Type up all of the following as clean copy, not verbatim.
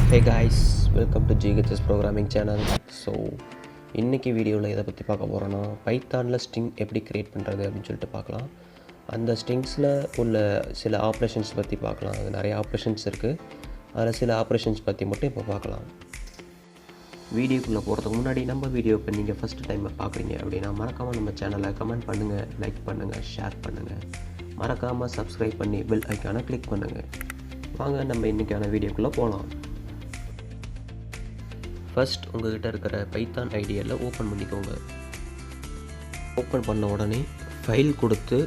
Hey guys, welcome to GHS programming channel. So இன்றைக்கி வீடியோவில் எதை பற்றி பார்க்க போகிறோன்னா பைத்தானில் ஸ்ட்ரிங் எப்படி க்ரியேட் பண்ணுறது அப்படின்னு சொல்லிட்டு பார்க்கலாம். அந்த ஸ்ட்ரிங்ஸில் உள்ள சில ஆப்ரேஷன்ஸ் பற்றி பார்க்கலாம். அது நிறைய ஆப்ரேஷன்ஸ் இருக்குது. அதில் சில ஆப்ரேஷன்ஸ் பற்றி மட்டும் இப்போ பார்க்கலாம். வீடியோக்குள்ளே போகிறதுக்கு முன்னாடி நம்ம வீடியோ இப்போ நீங்கள் ஃபஸ்ட்டு டைம் பார்க்குறீங்க அப்படின்னா மறக்காமல் நம்ம சேனலை கமெண்ட் பண்ணுங்கள், லைக் பண்ணுங்கள், ஷேர் பண்ணுங்கள். மறக்காமல் சப்ஸ்கிரைப் பண்ணி பெல் ஐக்கானை கிளிக் பண்ணுங்கள். வாங்க நம்ம இன்றைக்கான வீடியோக்குள்ளே போகலாம். ஃபர்ஸ்ட் உங்கள்கிட்ட இருக்கிற பைத்தான் ஐடியாவில் ஓப்பன் பண்ணிக்கோங்க. ஓப்பன் பண்ண உடனே ஃபைல் கொடுத்து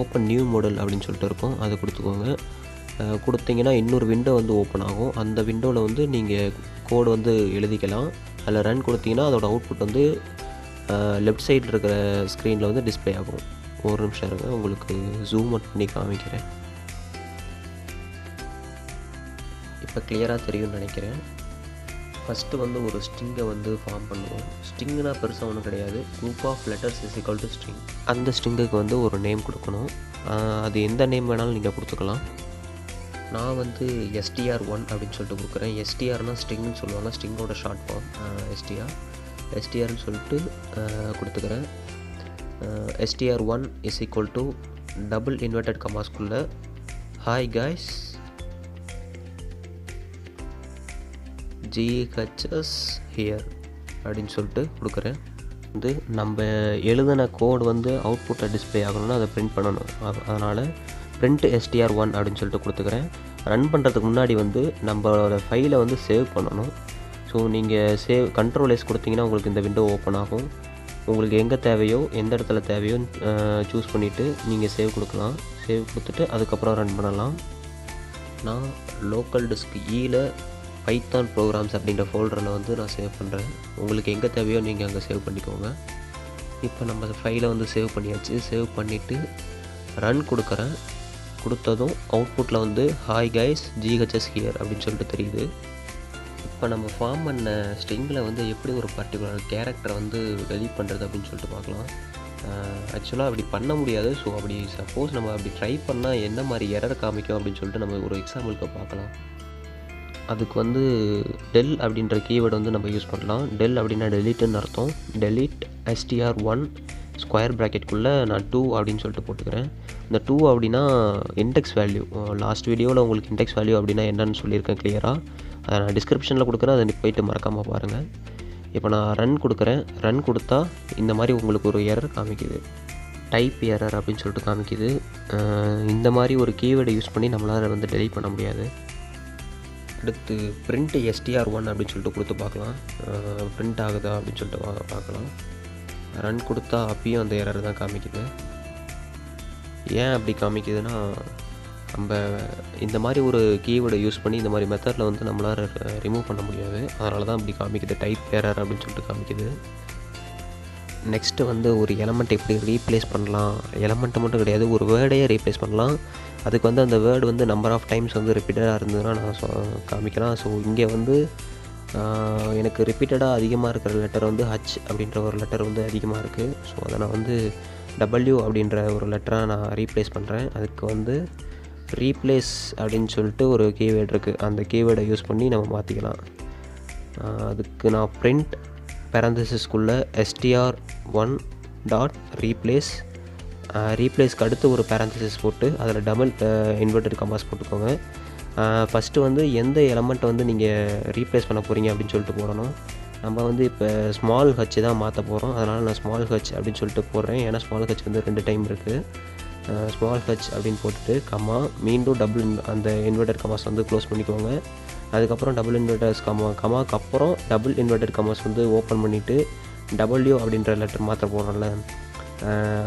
ஓப்பன் நியூ மாடல் அப்படின்னு சொல்லிட்டு இருக்கும், அதை கொடுத்துக்கோங்க. கொடுத்தீங்கன்னா இன்னொரு விண்டோ வந்து ஓப்பன் ஆகும். அந்த விண்டோவில் வந்து நீங்கள் கோடு வந்து எழுதிக்கலாம். அதில் ரன் கொடுத்தீங்கன்னா அதோட அவுட்புட் வந்து லெஃப்ட் சைடில் இருக்கிற ஸ்க்ரீனில் வந்து டிஸ்பிளே ஆகும். ஒரு நிமிஷம் இருங்க, உங்களுக்கு ஜூம் அவுட் பண்ணி காமிக்கிறேன். இப்போ கிளியராக தெரியும்னு நினைக்கிறேன். ஃபஸ்ட்டு வந்து ஒரு ஸ்ட்ரிங்கை வந்து ஃபார்ம் பண்ணுவோம். ஸ்ட்ரிங்குனா பெருசாக ஒன்றும் கிடையாது. Group of letters is equal to string. அந்த ஸ்ட்ரிங்குக்கு வந்து ஒரு நேம் கொடுக்கணும். அது எந்த நேம் வேணாலும் நீங்கள் கொடுத்துக்கலாம். நான் வந்து str1 அப்படின்னு சொல்லிட்டு கொடுக்குறேன். STRனா ஸ்ட்ரிங்னு சொல்லுவாங்க, ஸ்ட்ரிங்கோட ஷார்ட் ஃபார்ம் STRன்னு சொல்லிட்டு கொடுத்துக்கிறேன். str1 is equal to double inverted கமாஸ்குள்ளே ஹாய் காய்ஸ் GHS ஹியர் அப்படின்னு சொல்லிட்டு கொடுக்குறேன். வந்து நம்ம எழுதின கோடு வந்து அவுட்புட்டை டிஸ்பிளே ஆகணும்னா அதை பிரிண்ட் பண்ணணும். அதனால் பிரிண்ட் str1 அப்படின்னு சொல்லிட்டு கொடுத்துக்கிறேன். ரன் பண்ணுறதுக்கு முன்னாடி வந்து நம்மளோட ஃபைலை வந்து சேவ் பண்ணணும். ஸோ நீங்கள் கண்ட்ரோல் S கொடுத்தீங்கன்னா உங்களுக்கு இந்த விண்டோ ஓப்பன் ஆகும். உங்களுக்கு எங்கே தேவையோ எந்த இடத்துல தேவையோ சூஸ் பண்ணிவிட்டு நீங்கள் சேவ் கொடுக்கலாம். சேவ் கொடுத்துட்டு அதுக்கப்புறம் ரன் பண்ணலாம். நான் லோக்கல் டிஸ்க் ஈயில் பைத்தான் ப்ரோக்ராம்ஸ் அப்படின்ற ஃபோல்டரில் வந்து நான் சேவ் பண்ணுறேன். உங்களுக்கு எங்கே தேவையோ நீங்கள் அங்கே சேவ் பண்ணிக்கோங்க. இப்போ நம்ம ஃபைலை வந்து சேவ் பண்ணியாச்சு. சேவ் பண்ணிவிட்டு ரன் கொடுக்குறேன். கொடுத்ததும் அவுட்புட்டில் வந்து ஹாய் கைஸ் GHS ஹியர் அப்படின்னு சொல்லிட்டு தெரியுது. இப்போ நம்ம ஃபார்ம் பண்ண ஸ்ட்ரிங்கில் வந்து எப்படி ஒரு பர்டிகுலர் கேரக்டரை வந்து டெலீட் பண்ணுறது அப்படின்னு சொல்லிட்டு பார்க்கலாம். ஆக்சுவலாக அப்படி பண்ண முடியாது. ஸோ அப்படி சப்போஸ் நம்ம அப்படி ட்ரை பண்ணால் என்ன மாதிரி எரர் காமிக்கும் அப்படின்னு சொல்லிட்டு நம்ம ஒரு எக்ஸாம்பிளுக்கு பார்க்கலாம். அதுக்கு வந்து டெல் அப்படின்ற கீவேர்டு வந்து நம்ம யூஸ் பண்ணலாம். டெல் அப்படின்னா டெலீட்டுன்னு அர்த்தம். டெலீட் str1 ஸ்கொயர் ப்ராக்கெட்குள்ளே நான் 2 அப்படின்னு சொல்லிட்டு போட்டுக்கிறேன். இந்த 2 அப்படின்னா இண்டெக்ஸ் வேல்யூ. லாஸ்ட் வீடியோவில் உங்களுக்கு இண்டெக்ஸ் வேல்யூ அப்படின்னா என்னன்னு சொல்லியிருக்கேன் கிளியராக. அதை நான் டிஸ்கிரிப்ஷனில் கொடுக்குறேன், அதை போயிட்டு மறக்காமல் பாருங்கள். இப்போ நான் ரன் கொடுக்குறேன். ரன் கொடுத்தா இந்த மாதிரி உங்களுக்கு ஒரு எரர் காமிக்குது, டைப் எரர் அப்படின்னு சொல்லிட்டு காமிக்குது. இந்த மாதிரி ஒரு கீவேர்டை யூஸ் பண்ணி நம்மளால் வந்து டெலீட் பண்ண முடியாது. அடுத்து பிரிண்ட் str1 அப்படின்னு சொல்லிட்டு கொடுத்து பார்க்கலாம். பிரிண்ட் ஆகுதா அப்படின்னு சொல்லிட்டு பார்க்கலாம். ரன் கொடுத்தா அப்பயும் அந்த எரர் தான் காமிக்குது. ஏன் அப்படி காமிக்குதுன்னா, நம்ம இந்த மாதிரி ஒரு கீவேர்டை யூஸ் பண்ணி இந்த மாதிரி மெத்தடில் வந்து நம்மளால் ரிமூவ் பண்ண முடியாது. அதனால தான் அப்படி காமிக்குது, டைப் எரர் அப்படின்னு சொல்லிட்டு காமிக்குது. நெக்ஸ்ட்டு வந்து ஒரு எலமெண்ட் எப்படி ரீப்ளேஸ் பண்ணலாம். எலமெண்ட்டை மட்டும் கிடையாது, ஒரு வேர்டையே ரீப்ளேஸ் பண்ணலாம். அதுக்கு வந்து அந்த வேர்டு வந்து நம்பர் ஆஃப் டைம்ஸ் வந்து ரிப்பீட்டடாக இருந்ததுன்னா நான் காமிக்கலாம். ஸோ இங்கே வந்து எனக்கு ரிப்பீட்டடாக அதிகமாக இருக்கிற லெட்டர் வந்து H அப்படின்ற ஒரு லெட்டர் வந்து அதிகமாக இருக்குது. ஸோ அதை நான் வந்து W அப்படின்ற ஒரு லெட்டராக நான் ரீப்ளேஸ் பண்ணுறேன். அதுக்கு வந்து ரீப்ளேஸ் அப்படின்னு சொல்லிட்டு ஒரு கீவேர்டு இருக்குது. அந்த கீவேர்டை யூஸ் பண்ணி நம்ம மாற்றிக்கலாம். அதுக்கு நான் பிரிண்ட் பேரந்தசிஸ்குள்ளே str1 டாட் ரீப்ளேஸ்க்கு அடுத்து ஒரு பேரந்தசிஸ் போட்டு அதில் டபுள் இன்வெர்டட் கமாஸ் போட்டுக்கோங்க. ஃபஸ்ட்டு வந்து எந்த எலமெண்ட்டை வந்து நீங்கள் ரீப்ளேஸ் பண்ண போகிறீங்க அப்படின்னு சொல்லிட்டு போடணும். நம்ம வந்து இப்போ ஸ்மால் ஹச் தான் மாற்ற போகிறோம். அதனால் நான் ஸ்மால் ஹச் அப்படின்னு சொல்லிட்டு போடுறேன். ஏன்னா ஸ்மால் ஹச் வந்து 2 டைம் இருக்குது. ஸ்மால் ஹச் அப்படின்னு போட்டுட்டு மீண்டும் டபுள் அந்த இன்வெர்டட் கமாஸ் வந்து க்ளோஸ் பண்ணிக்கோங்க. அதுக்கப்புறம் டபுள் இன்வெர்டர்ஸ் கமாக்கு அப்புறம் டபுள் இன்வெர்டட் கமாஸ் வந்து ஓப்பன் பண்ணிவிட்டு W அப்படின்ற லெட்டர் மாற்ற போகிறோம்ல,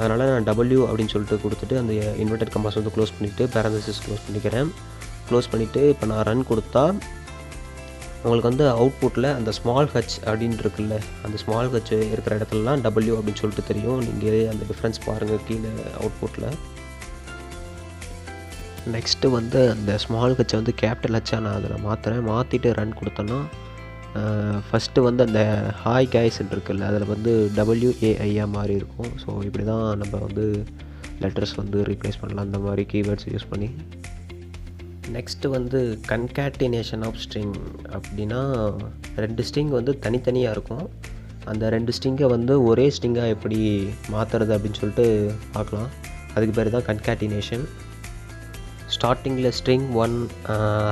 அதனால் நான் W அப்படின்னு சொல்லிட்டு கொடுத்துட்டு அந்த இன்வெர்டட் கமாஸ் வந்து க்ளோஸ் பண்ணிவிட்டு பேரந்தசிஸ் க்ளோஸ் பண்ணிக்கிறேன். க்ளோஸ் பண்ணிவிட்டு இப்போ நான் ரன் கொடுத்தா உங்களுக்கு வந்து அவுட்புட்டில் அந்த ஸ்மால் ஹச் அப்படின்னு இருக்குல்ல, அந்த ஸ்மால் ஹச் இருக்கிற இடத்துலலாம் W அப்படின்னு சொல்லிட்டு தெரியும். நீங்கள் அந்த டிஃப்ரென்ஸ் பாருங்கள் கீழே அவுட்புட்டில். நெக்ஸ்ட்டு வந்து அந்த ஸ்மால் ஹச்சை வந்து கேபிட்டல் ஹச்சாக நான் அதில் மாற்றிட்டு ரன் கொடுத்தேன்னா ஃபஸ்ட்டு வந்து அந்த ஹாய் கைஸ்ன்னு இருக்குல்ல, அதில் வந்து WAIயாக மாறி இருக்கும். ஸோ இப்படி தான் நம்ம வந்து லெட்டர்ஸ் வந்து ரீப்ளேஸ் பண்ணலாம் அந்த மாதிரி கீவேர்ட்ஸ் யூஸ் பண்ணி. நெக்ஸ்ட்டு வந்து கன்கேட்டினேஷன் ஆஃப் ஸ்ட்ரிங் அப்படின்னா 2 ஸ்ட்ரிங் வந்து தனித்தனியாக இருக்கும். அந்த 2 ஸ்ட்ரிங்கை வந்து ஒரே ஸ்ட்ரிங்காக எப்படி மாற்றுறது அப்படின்னு சொல்லிட்டு பார்க்கலாம். அதுக்கு பேர் தான் கன்கேட்டினேஷன். ஸ்டார்டிங்கில் string 1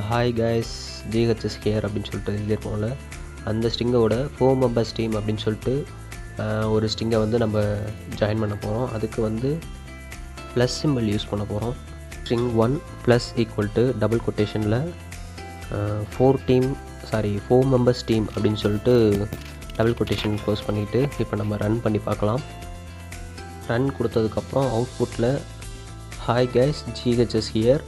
hi guys GHS here அப்படின்னு சொல்லிட்டு எழுதியிருப்போம்ல, அந்த ஸ்ட்ரிங்கோட 4 மெம்பர்ஸ் டீம் அப்படின்னு சொல்லிட்டு ஒரு ஸ்ட்ரிங்கை வந்து நம்ம ஜாயின் பண்ண போகிறோம். அதுக்கு வந்து ப்ளஸ் சிம்பிள் யூஸ் பண்ண போகிறோம். String 1 plus equal to double கொட்டேஷனில் 4 மெம்பர்ஸ் டீம் அப்படின்னு சொல்லிட்டு டபுள் கொட்டேஷன் க்ளோஸ் பண்ணிவிட்டு இப்போ நம்ம ரன் பண்ணி பார்க்கலாம். ரன் கொடுத்ததுக்கப்புறம் அவுட்புட்டில் hi guys GHS here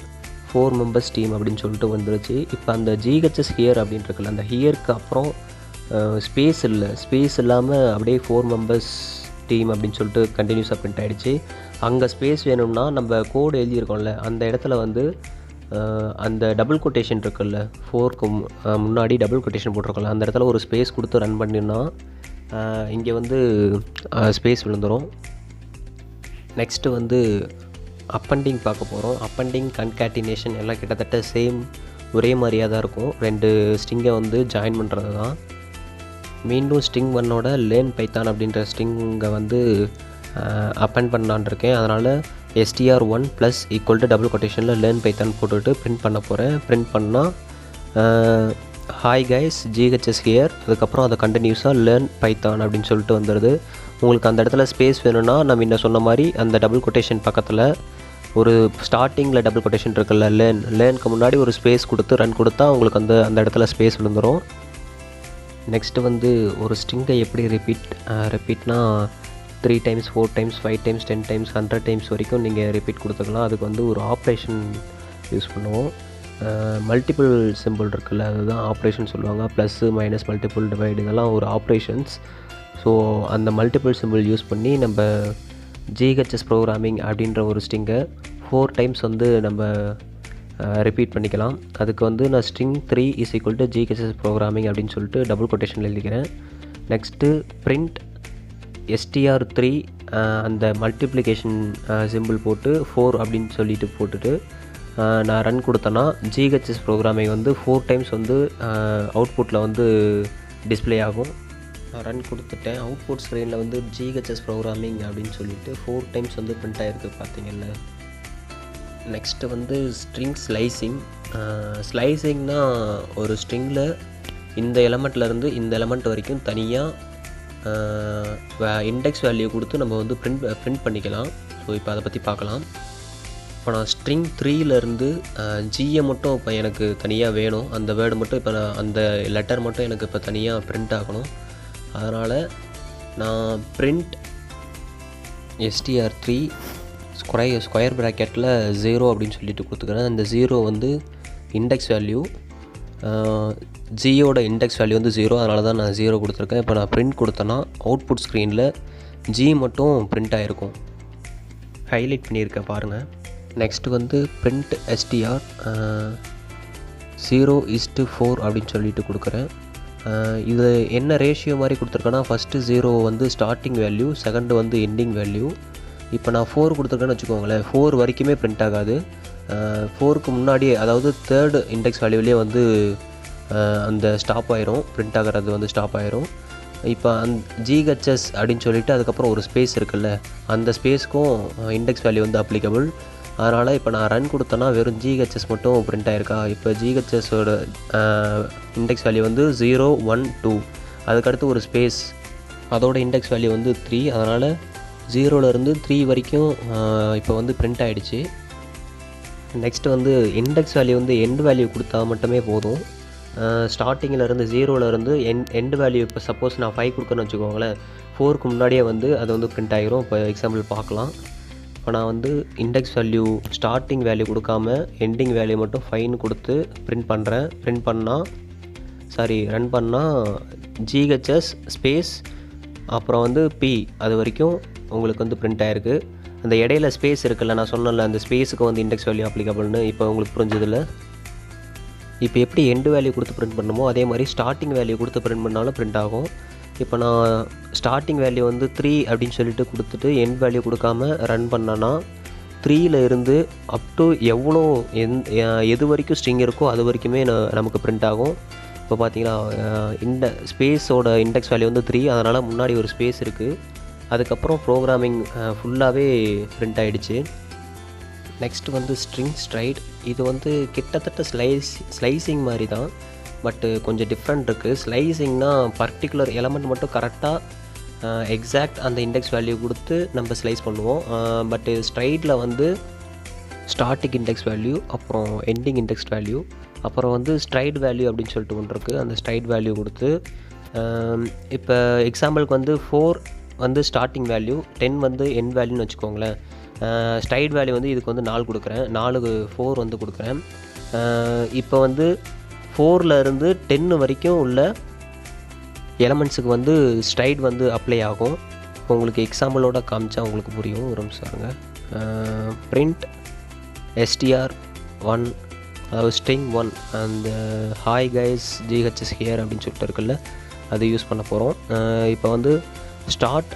4 members team அப்படின்னு சொல்லிட்டு வந்துருச்சு. இப்போ அந்த GHS ஹியர் அப்படின்றதுல அந்த ஹியருக்கு அப்புறம் ஸ்பேஸ் இல்லாமல் அப்படியே 4 மெம்பர்ஸ் டீம் அப்படின்னு சொல்லிட்டு கண்டினியூஸாக பிரிண்ட் ஆகிடுச்சு. அங்கே ஸ்பேஸ் வேணும்னா நம்ம கோடு எழுதியிருக்கோம்ல, அந்த இடத்துல வந்து அந்த டபுள் கொட்டேஷன் இருக்குல்ல, 4க்கு முன்னாடி டபுள் கொட்டேஷன் போட்டிருக்கோம்ல, அந்த இடத்துல ஒரு ஸ்பேஸ் கொடுத்து ரன் பண்ணினா இங்கே வந்து ஸ்பேஸ் விழுந்துடும். நெக்ஸ்ட்டு வந்து அப்பெண்டிங் பார்க்க போகிறோம். அப்பெண்டிங் கன்கேட்டினேஷன் எல்லாம் கிட்டத்தட்ட சேம் ஒரே மாதிரியாக தான் இருக்கும். 2 ஸ்ட்ரிங்கை வந்து ஜாயின் பண்ணுறது தான். மீண்டும் ஸ்ட்ரிங் 1ஓட லேர்ன் பைத்தான் அப்படின்ற ஸ்ட்ரிங்கை வந்து அப்பெண்ட் பண்ணலான் இருக்கேன். அதனால் str1 plus equal to double கொட்டேஷனில் லேர்ன் பைத்தான் போட்டுட்டு பிரிண்ட் பண்ண போகிறேன். பிரிண்ட் பண்ணால் ஹாய் கைஸ் GHS ஹியர், அதுக்கப்புறம் அதை கண்டினியூஸாக லேர்ன் பைத்தான் அப்படின்னு சொல்லிட்டு வந்துடுது. உங்களுக்கு அந்த இடத்துல ஸ்பேஸ் வேணும்னா நம்ம இன்னும் சொன்ன மாதிரி அந்த டபுள் கொட்டேஷன் பக்கத்தில் ஒரு ஸ்டார்டிங்கில் டபுள் கொட்டேஷன் இருக்குல்ல, லேர்னுக்கு முன்னாடி ஒரு ஸ்பேஸ் கொடுத்து ரன் கொடுத்தா உங்களுக்கு அந்த இடத்துல ஸ்பேஸ் விழுந்துடும். நெக்ஸ்ட்டு வந்து ஒரு ஸ்ட்ரிங்கை எப்படி ரிப்பீட்னா 3 times 4 times 5 times 10 times 100 times வரைக்கும் நீங்கள் ரிப்பீட் கொடுத்துக்கலாம். அதுக்கு வந்து ஒரு ஆப்ரேஷன் யூஸ் பண்ணுவோம். மல்டிபிள் சிம்பிள் இருக்குல்ல, அதுதான் ஆப்ரேஷன் சொல்லுவாங்க. ப்ளஸ்ஸு மைனஸ் மல்டிபிள் டிவைடு இதெல்லாம் ஒரு ஆப்ரேஷன்ஸ். ஸோ அந்த மல்டிபிள் சிம்பிள் யூஸ் பண்ணி நம்ம GHS ப்ரோக்ராமிங் அப்படின்ற ஒரு ஸ்ட்ரிங்கை 4 டைம்ஸ் வந்து நம்ம ரிப்பீட் பண்ணிக்கலாம். அதுக்கு வந்து நான் string 3 is equal to GHS programming அப்படின்னு சொல்லிட்டு டபுள் கொட்டேஷனில் எழுதிக்கிறேன். நெக்ஸ்ட்டு பிரிண்ட் str3 அந்த மல்டிப்ளிகேஷன் சிம்பிள் போட்டு 4 அப்படின்னு சொல்லிட்டு போட்டுட்டு நான் ரன் கொடுத்தேன்னா GHS ப்ரோக்ராமிங் வந்து 4 டைம்ஸ் வந்து அவுட்புட்டில் வந்து டிஸ்பிளே ஆகும். நான் ரன் கொடுத்துட்டேன். அவுட்புட் ஸ்க்ரீனில் வந்து GHS ப்ரோக்ராமிங் அப்படின்னு சொல்லிட்டு 4 டைம்ஸ் வந்து பிரிண்ட் ஆகிருக்கு பார்த்தீங்கல்ல. நெக்ஸ்ட்டு வந்து ஸ்ட்ரிங் ஸ்லைசிங்னால் ஒரு ஸ்ட்ரிங்கில் இந்த எலமெண்ட்லேருந்து இந்த எலமெண்ட் வரைக்கும் தனியாக இண்டெக்ஸ் வேல்யூ கொடுத்து நம்ம வந்து பிரிண்ட் பண்ணிக்கலாம். ஸோ இப்போ அதை பற்றி பார்க்கலாம். இப்போ நான் ஸ்ட்ரிங் 3லேருந்து ஜியை மட்டும் இப்போ எனக்கு தனியாக வேணும். அந்த வேர்டு மட்டும் இப்போ நான் அந்த லெட்டர் மட்டும் எனக்கு இப்போ தனியாக பிரிண்ட் ஆகணும். அதனால் நான் பிரிண்ட் str3 ஸ்கொயர் ப்ராக்கெட்டில் 0 அப்படின்னு சொல்லிட்டு கொடுத்துக்கிறேன். அந்த 0 வந்து இண்டெக்ஸ் வேல்யூ, ஜியோட இண்டெக்ஸ் வேல்யூ வந்து 0, அதனால தான் நான் 0 கொடுத்துருக்கேன். இப்போ நான் பிரிண்ட் கொடுத்தேன்னா அவுட்புட் ஸ்க்ரீனில் ஜி மட்டும் பிரிண்ட் ஆகிருக்கும். ஹைலைட் பண்ணியிருக்கேன் பாருங்கள். நெக்ஸ்ட்டு வந்து பிரிண்ட் str 0:4 அப்படின்னு சொல்லிட்டு கொடுக்குறேன். இது என்ன ரேஷியோ மாதிரி கொடுத்துருக்கேன்னா, ஃபஸ்ட்டு 0 வந்து ஸ்டார்டிங் வேல்யூ, செகண்டு வந்து எண்டிங் வேல்யூ. இப்போ நான் 4 கொடுத்துருக்கேன்னு வச்சுக்கோங்களேன், 4 வரைக்குமே பிரிண்ட் ஆகாது. 4க்கு முன்னாடியே, அதாவது தேர்டு இண்டெக்ஸ் வேல்யூலேயே வந்து அந்த ஸ்டாப் ஆயிரும், பிரிண்ட் ஆகிறது வந்து ஸ்டாப் ஆயிரும். இப்போ GHS அப்படின்னு சொல்லிவிட்டு அதுக்கப்புறம் ஒரு ஸ்பேஸ் இருக்குல்ல, அந்த ஸ்பேஸ்க்கும் இண்டெக்ஸ் வேல்யூ வந்து அப்ளிகபிள். அதனால் இப்போ நான் ரன் கொடுத்தேன்னா வெறும் GHS மட்டும் பிரிண்ட் ஆகிருக்கா. இப்போ GHSோட இண்டெக்ஸ் வேல்யூ வந்து 0, 1, 2, அதுக்கடுத்து ஒரு ஸ்பேஸ், அதோட இண்டெக்ஸ் வேல்யூ வந்து 3. அதனால் 0லேருந்து 3 வரைக்கும் இப்போ வந்து பிரிண்ட் ஆகிடுச்சு. நெக்ஸ்ட்டு வந்து இண்டெக்ஸ் வேல்யூ வந்து எண்ட் வேல்யூ கொடுத்தா மட்டுமே போதும். ஸ்டார்டிங்கிலேருந்து 0லேருந்து எண்ட் வேல்யூ, இப்போ சப்போஸ் நான் 5 கொடுக்குறேன்னு வச்சுக்கோங்களேன், 4க்கு முன்னாடியே வந்து அது வந்து பிரிண்ட் ஆகிரும். இப்போ எக்ஸாம்பிள் பார்க்கலாம். இப்போ நான் வந்து இண்டெக்ஸ் வேல்யூ ஸ்டார்டிங் வேல்யூ கொடுக்காம எண்டிங் வேல்யூ மட்டும் 5ன்னு கொடுத்து பிரிண்ட் பண்ணுறேன். ரன் பண்ணால் GHS ஸ்பேஸ் அப்புறம் வந்து P அது வரைக்கும் உங்களுக்கு வந்து பிரிண்ட் ஆகிருக்கு. அந்த இடையில ஸ்பேஸ் இருக்குல்ல, நான் சொன்னல அந்த ஸ்பேஸுக்கு வந்து இண்டெக்ஸ் வேல்யூ அப்ளிகபிள்னு. இப்போ உங்களுக்கு புரிஞ்சதில்ல. இப்போ எப்படி எண்டு வேல்யூ கொடுத்து பிரிண்ட் பண்ணுமோ அதே மாதிரி ஸ்டார்டிங் வேல்யூ கொடுத்து பிரிண்ட் பண்ணாலும் பிரிண்ட் ஆகும். இப்போ நான் ஸ்டார்டிங் வேல்யூ வந்து 3 அப்படின்னு சொல்லிட்டு கொடுத்துட்டு எண்ட் வேல்யூ கொடுக்காம ரன் பண்ணேன்னா 3ல இருந்து அப் டு எவ்வளோ எது வரைக்கும் ஸ்ட்ரிங் இருக்கோ அது வரைக்குமே நமக்கு பிரிண்ட் ஆகும். இப்போ பார்த்தீங்கன்னா ஸ்பேஸோட இண்டெக்ஸ் வேல்யூ வந்து 3, அதனால் முன்னாடி ஒரு ஸ்பேஸ் இருக்குது. அதுக்கப்புறம் ப்ரோக்ராமிங் ஃபுல்லாகவே பிரிண்ட் ஆகிடுச்சு. நெக்ஸ்ட் வந்து ஸ்ட்ரிங் ஸ்ட்ரைட். இது வந்து கிட்டத்தட்ட ஸ்லைசிங் மாதிரி தான், பட்டு கொஞ்சம் டிஃப்ரெண்ட் இருக்குது. ஸ்லைசிங்னா பர்டிகுலர் எலமெண்ட் மட்டும் கரெக்டாக எக்ஸாக்ட் அந்த இண்டெக்ஸ் வேல்யூ கொடுத்து நம்ம ஸ்லைஸ் பண்ணுவோம். பட்டு ஸ்ட்ரைட்டில் வந்து ஸ்டார்டிங் இண்டெக்ஸ் வேல்யூ, அப்புறம் எண்டிங் இண்டெக்ஸ் வேல்யூ, அப்புறம் வந்து ஸ்ட்ரைட் வேல்யூ அப்படின்னு சொல்லிட்டு ஒன்று இருக்குது. அந்த ஸ்ட்ரைட் வேல்யூ கொடுத்து இப்போ எக்ஸாம்பிளுக்கு வந்து 4 வந்து ஸ்டார்டிங் வேல்யூ, 10 வந்து எண்ட் வேல்யூன்னு வச்சுக்கோங்களேன். ஸ்ட்ரைட் வேல்யூ வந்து இதுக்கு வந்து 4 கொடுக்குறேன், 4க்கு 4 வந்து கொடுக்குறேன். இப்போ வந்து 4ல் இருந்து 10 வரைக்கும் உள்ள எலமெண்ட்ஸுக்கு வந்து ஸ்ட்ரைட் வந்து அப்ளை ஆகும். இப்போ உங்களுக்கு எக்ஸாம்பிளோட காமிச்சா உங்களுக்கு புரியும். ஒரு நிமிஷம் பாருங்க. பிரிண்ட் str1, அதாவது ஸ்ட்ரிங் 1, அந்த ஹாய் கைஸ் GHS ஹியர் அப்படின்னு சொல்லிட்டு இருக்குல்ல, அது யூஸ் பண்ண போகிறோம். இப்போ வந்து ஸ்டார்ட்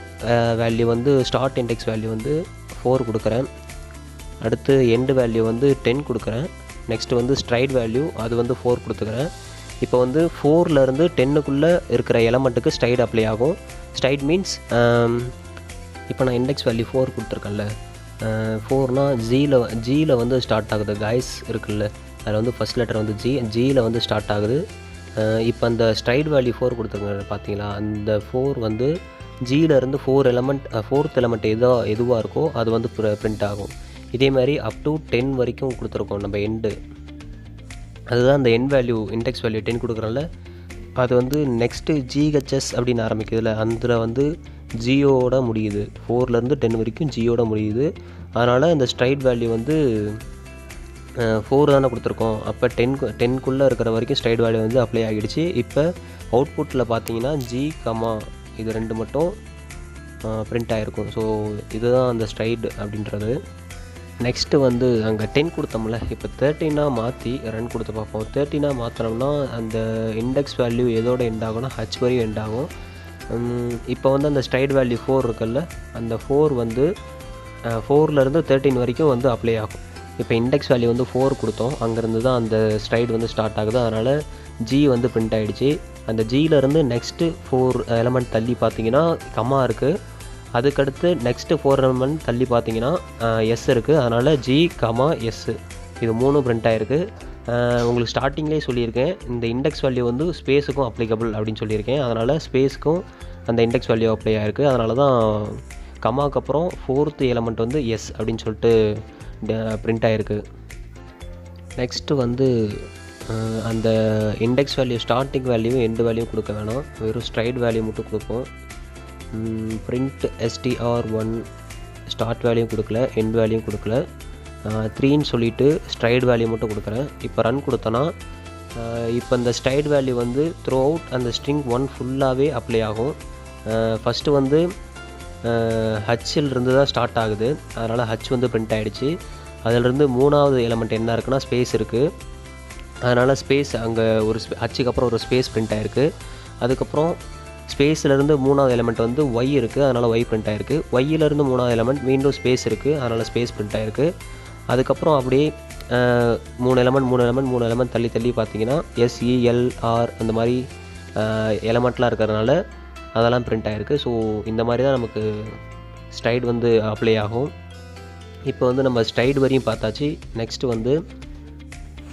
வேல்யூ வந்து ஸ்டார்ட் இண்டெக்ஸ் வேல்யூ வந்து 4 கொடுக்குறேன். அடுத்து எண்டு வேல்யூ வந்து 10 கொடுக்குறேன். நெக்ஸ்ட்டு வந்து ஸ்ட்ரைட் வேல்யூ அது வந்து 4 கொடுத்துக்கிறேன். இப்போ வந்து 4ல் இருந்து 10க்குள்ளே இருக்கிற எலமெண்ட்டுக்கு ஸ்ட்ரைட் அப்ளை ஆகும். ஸ்ட்ரைட் மீன்ஸ் இப்போ நான் இண்டெக்ஸ் வேல்யூ 4 கொடுத்துருக்கேன்ல, 4னா ஜியில் வந்து ஸ்டார்ட் ஆகுது. காய்ஸ் இருக்குல்ல, அதில் வந்து ஃபஸ்ட் லெட்டர் வந்து ஜியில் வந்து ஸ்டார்ட் ஆகுது. இப்போ அந்த ஸ்ட்ரைட் வேல்யூ 4 கொடுத்துருங்க பார்த்தீங்களா, அந்த 4 வந்து ஜியிலேருந்து 4th எலமெண்ட் எதுவாக இருக்கோ அது வந்து பிரிண்ட் ஆகும். இதே மாதிரி அப் டு 10 வரைக்கும் கொடுத்துருக்கோம் நம்ம எண்டு. அதுதான் அந்த எண்ட் வேல்யூ இண்டெக்ஸ் வேல்யூ 10 கொடுக்குறோம்ல, அது வந்து நெக்ஸ்ட்டு GHS அப்படின்னு ஆரம்பிக்கிறதுல அதில் வந்து ஜியோட முடியுது. 4லேருந்து 10 வரைக்கும் ஜியோட முடியுது. அதனால் இந்த ஸ்ட்ரைட் வேல்யூ வந்து 4 தானே கொடுத்துருக்கோம். அப்போ 10க்குள்ளே இருக்கிற வரைக்கும் ஸ்ட்ரைட் வேல்யூ வந்து அப்ளை ஆகிடுச்சு. இப்போ அவுட்புட்டில் பார்த்தீங்கன்னா G, இது 2 மட்டும் பிரிண்ட் ஆகிருக்கும். ஸோ இதுதான் அந்த ஸ்ட்ரைட் அப்படின்றது. நெக்ஸ்ட்டு வந்து அங்கே 10 கொடுத்தோம்ல, இப்போ 13ஆக மாற்றி ரன் கொடுத்து பார்ப்போம். 13ஆக மாற்றினோம்னா அந்த இண்டெக்ஸ் வேல்யூ எதோட எண்ட் ஆகும்னா H வரையும் எண்ட் ஆகும். இப்போ வந்து அந்த ஸ்ட்ரைட் வேல்யூ 4 இருக்குல்ல, அந்த 4 வந்து 4லேருந்து 13 வரைக்கும் வந்து அப்ளை ஆகும். இப்போ இண்டெக்ஸ் வேல்யூ வந்து 4 கொடுத்தோம், அங்கேருந்து தான் அந்த ஸ்ட்ரைட் வந்து ஸ்டார்ட் ஆகுது. அதனால் G வந்து பிரிண்ட் ஆகிடுச்சு. அந்த ஜியிலேருந்து நெக்ஸ்ட்டு 4 எலமெண்ட் தள்ளி பார்த்தீங்கன்னா கம்மா இருக்குது. அதுக்கடுத்து நெக்ஸ்ட்டு 4 எலமெண்ட் தள்ளி பார்த்தீங்கன்னா S இருக்குது. அதனால் G, S இது 3 பிரிண்ட் ஆகிருக்கு. உங்களுக்கு ஸ்டார்டிங்லேயே சொல்லியிருக்கேன், இந்த இண்டெக்ஸ் வேல்யூ வந்து ஸ்பேஸுக்கும் அப்ளிகபிள் அப்படின்னு சொல்லியிருக்கேன். அதனால் ஸ்பேஸுக்கும் அந்த இண்டெக்ஸ் வேல்யூ அப்ளை ஆகிருக்கு. அதனால தான் கம்மாக்கு அப்புறம் 4th எலமெண்ட் வந்து S அப்படின்னு சொல்லிட்டு பிரிண்ட் ஆகிருக்கு. நெக்ஸ்ட்டு வந்து அந்த index value starting value end value கொடுக்க வேணாம், வெறும் ஸ்ட்ரைட் வேல்யூ மட்டும் கொடுப்போம். பிரிண்ட் str1 ஸ்டார்ட் வேல்யூ கொடுக்கல, எண்ட் வேல்யூ கொடுக்கல, 3ன்னு சொல்லிவிட்டு ஸ்ட்ரைட் வேல்யூ மட்டும் கொடுக்குறேன். இப்போ ரன் கொடுத்தோன்னா இப்போ இந்த ஸ்ட்ரைட் வேல்யூ வந்து த்ரூ அவுட் அந்த ஸ்ட்ரிங் 1 ஃபுல்லாகவே அப்ளை ஆகும். ஃபஸ்ட்டு வந்து ஹச்சில் இருந்து தான் ஸ்டார்ட் ஆகுது. அதனால் ஹச் வந்து பிரிண்ட் ஆகிடுச்சு. அதிலிருந்து 3வது எலமெண்ட் என்ன இருக்குன்னா ஸ்பேஸ் இருக்குது. அதனால் ஸ்பேஸ் அங்கே ஒரு ஹச்சுக்கு அப்புறம் ஒரு ஸ்பேஸ் பிரிண்ட் ஆகிருக்கு. அதுக்கப்புறம் ஸ்பேஸ்லேருந்து 3வது எலமெண்ட் வந்து ஒய் இருக்குது, அதனால் ஒய் பிரிண்ட் ஆகிருக்கு. ஒய்யிலேருந்து 3வது எலமெண்ட் மீண்டும் ஸ்பேஸ் இருக்குது, அதனால் ஸ்பேஸ் பிரிண்ட் ஆகிருக்கு. அதுக்கப்புறம் அப்படியே 3 எலமெண்ட் தள்ளி பார்த்தீங்கன்னா SELR அந்த மாதிரி எலமெண்ட்லாம் இருக்கிறதுனால அதெல்லாம் பிரிண்ட் ஆகிருக்கு. ஸோ இந்த மாதிரி தான் நமக்கு ஸ்ட்ரைட் வந்து அப்ளை ஆகும். இப்போ வந்து நம்ம ஸ்ட்ரைட் வரையும் பார்த்தாச்சு. நெக்ஸ்ட்டு வந்து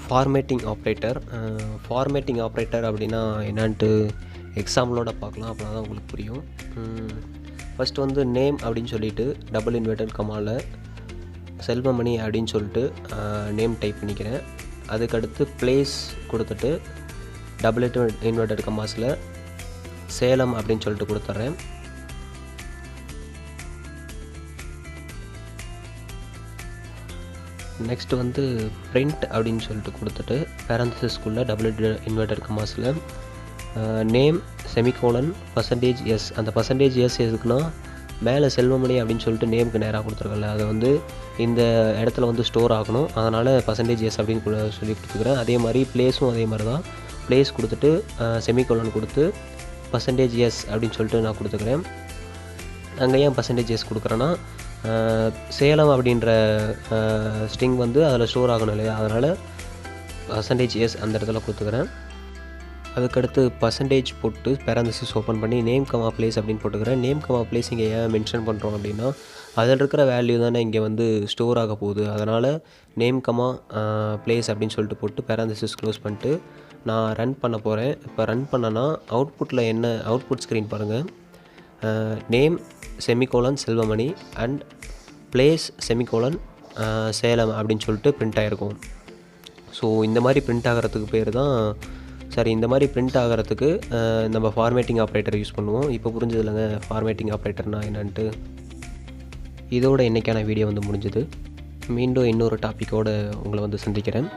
ஃபார்மேட்டிங் ஆப்ரேட்டர் அப்படின்னா என்னான்ட்டு எக்ஸாம்பிளோட பார்க்கலாம், அப்படின்னா தான் உங்களுக்கு புரியும். ஃபஸ்ட்டு வந்து நேம் அப்படின்னு சொல்லிட்டு டபுள் இன்வெர்டட் கமாவில் செல்வமணி அப்படின்னு சொல்லிட்டு நேம் டைப் பண்ணிக்கிறேன். அதுக்கடுத்து பிளேஸ் கொடுத்துட்டு டபுள் இன்வெர்டட் கமாஸில் சேலம் அப்படின்னு சொல்லிட்டு கொடுத்துட்றேன். நெக்ஸ்ட்டு வந்து பிரிண்ட் அப்படின்னு சொல்லிட்டு கொடுத்துட்டு பேரந்தசிஸ்குள்ளே டபுள் இன்வெர்டட் கமாஸில் நேம் செமிகோலன் %S. அந்த %S எதுக்குன்னா மேலே செல்வமணி அப்படின்னு சொல்லிட்டு நேமுக்கு நேராக கொடுத்துருக்கல, அதை வந்து இந்த இடத்துல வந்து ஸ்டோர் ஆகணும். அதனால் %S அப்படின்னு சொல்லி கொடுத்துக்கிறேன். அதே மாதிரி பிளேஸும் அதே மாதிரி தான். பிளேஸ் கொடுத்துட்டு செமிகோலன் கொடுத்து %S அப்படின்னு சொல்லிட்டு நான் கொடுத்துக்கிறேன். அங்கே ஏன் %S கொடுக்குறேன்னா சேலம் அப்படின்ற ஸ்ட்ரிங் வந்து அதில் ஸ்டோர் ஆகணும் இல்லையா, அதனால் %s அந்த இடத்துல கொடுத்துக்கிறேன். அதுக்கடுத்து பர்சன்டேஜ் போட்டு பேரந்தசிஸ் ஓப்பன் பண்ணி நேம் கமா பிளேஸ் அப்படின்னு போட்டுக்கிறேன். நேம் கமா பிளேஸ் இங்கே ஏன் மென்ஷன் பண்ணுறோம் அப்படின்னா, அதில் இருக்கிற வேல்யூ தானே இங்கே வந்து ஸ்டோர் ஆக போகுது. அதனால் நேம் கமா பிளேஸ் அப்படின்னு சொல்லிட்டு போட்டு பேரந்தசிஸ் க்ளோஸ் பண்ணிட்டு நான் ரன் பண்ண போகிறேன். இப்போ ரன் பண்ணனா அவுட்புட்டில் என்ன அவுட்புட் ஸ்க்ரீன் பாருங்கள். Name semicolon Selvamani and place semicolon Salem அப்படின்னு சொல்லிட்டு பிரிண்ட் ஆகிருக்கும். ஸோ இந்த மாதிரி பிரிண்ட் ஆகிறதுக்கு பேர் தான் இந்த மாதிரி பிரிண்ட் ஆகிறதுக்கு நம்ம ஃபார்மேட்டிங் ஆப்ரேட்டர் யூஸ் பண்ணுவோம். இப்போ புரிஞ்சது இல்லைங்க ஃபார்மேட்டிங் ஆப்ரேட்டர்னால் என்னன்ட்டு. இதோட இன்றைக்கான வீடியோ வந்து முடிஞ்சுது. மீண்டும் இன்னொரு டாப்பிக்கோடு உங்களை வந்து சந்திக்கிறேன்.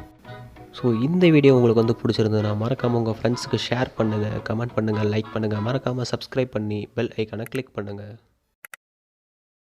ஸோ இந்த வீடியோ உங்களுக்கு வந்து பிடிச்சிருந்ததுன்னா மறக்காமல் உங்கள் ஃப்ரெண்ட்ஸுக்கு ஷேர் பண்ணுங்கள், கமெண்ட் பண்ணுங்கள், லைக் பண்ணுங்கள். மறக்காமல் சப்ஸ்கிரைப் பண்ணி பெல் ஐக்கானை கிளிக் பண்ணுங்கள்.